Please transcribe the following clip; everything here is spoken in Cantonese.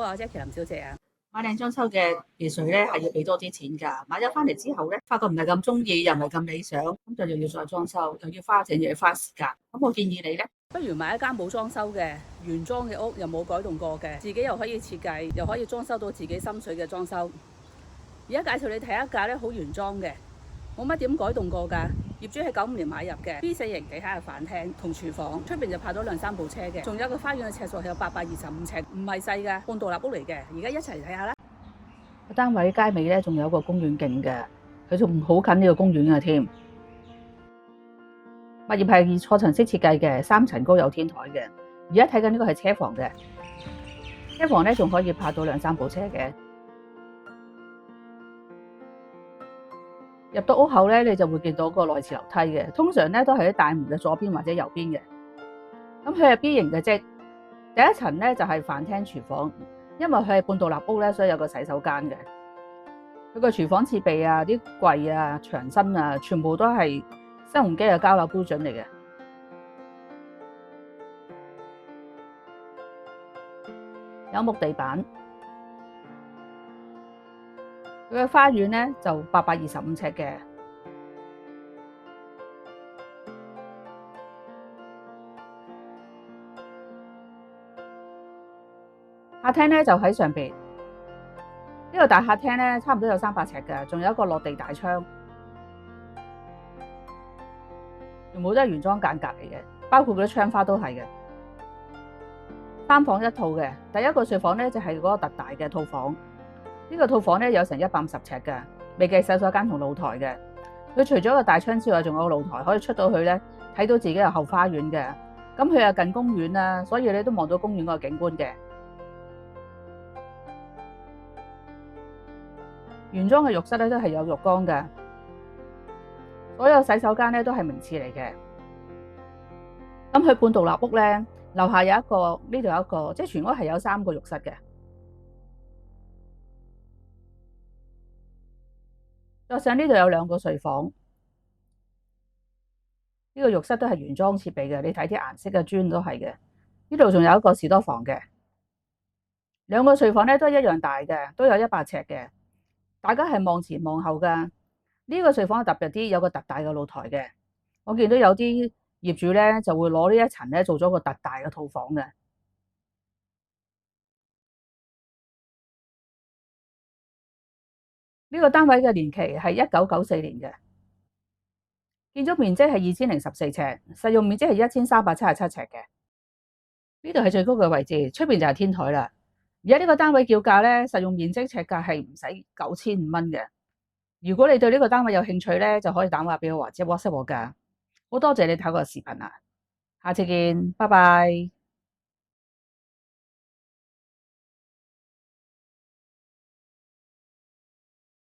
啊，Jackie 林小姐啊。買靚裝修嘅別墅咧係要俾多啲錢㗎，買咗翻嚟之後咧，發覺唔係咁中意，又唔係咁理想，咁就又要再裝修，又要花錢，又要花時間。咁我建議你咧，不如買一間冇裝修嘅原裝嘅屋，又冇改動過嘅，自己又可以設計，又可以裝修到自己心水嘅裝修。而家介紹你睇一架咧，好原裝嘅，冇乜點改動過㗎。業主係95年買入嘅 B4型地下嘅飯廳同廚房，出邊就泊咗2-3部車嘅，仲有個花園嘅尺數係有825尺，唔係細㗎，半獨立屋嚟嘅。而家一齊嚟睇下啦。個單位街尾咧仲有個公園徑嘅，佢仲好近呢個公園嘅添。物業係錯層式設計嘅，3層高有天台嘅。而家睇緊呢個係車房嘅，車房咧仲可以泊到2-3部車嘅。入到屋後咧，你就會見到個內廁樓梯嘅，通常咧都係喺大門嘅左邊或者右邊嘅。咁佢係 B 型嘅啫，第一層咧就係飯廳廚房，因為佢係半獨立屋咧，所以有個洗手間嘅。佢個廚房設備啊、啲櫃啊、牆身啊，全部都係新鴻基嘅交樓標準嚟嘅。有木地板。佢嘅花園咧就825尺嘅，客廳咧就喺上邊。呢個大客廳咧差唔多有300尺嘅，仲有一個落地大窗，全部都係原裝間隔嚟嘅，包括嗰啲窗花都係嘅。3房1套嘅，第一個睡房咧就係嗰個特大嘅套房。呢個套房咧有成150尺嘅，未計洗手間同露台嘅。佢除咗個大窗之外，仲有個露台可以出到去咧，睇到自己嘅後花園嘅。咁佢又近公園啦，所以你都望到公園個景觀嘅。原裝嘅浴室咧都係有浴缸嘅，所有洗手間咧都係名廁嚟嘅。咁佢半獨立屋咧，樓下有一個，呢度有一個，即係全屋係有3個浴室嘅。再上呢度有2個睡房，呢個浴室都係原裝設備嘅，你睇啲顏色嘅磚都係嘅。呢度仲有一個士多房嘅，2個睡房咧都一樣大嘅，都有100尺嘅。大家係望前望後噶。呢個睡房特別啲，有個特大嘅露台嘅。我見到有啲業主咧就會攞呢一層咧做咗個特大嘅套房嘅。呢個單位嘅年期係1994年嘅，建築面積係2014尺，實用面積係1377尺嘅。呢度係最高嘅位置，出邊就係天台啦。而家呢個單位叫價咧，實用面積尺價係唔使9500蚊嘅。如果你對呢個單位有興趣咧，就可以打電話俾我或者 WhatsApp 我㗎。好多謝你睇我個視頻啊，下次見，拜拜。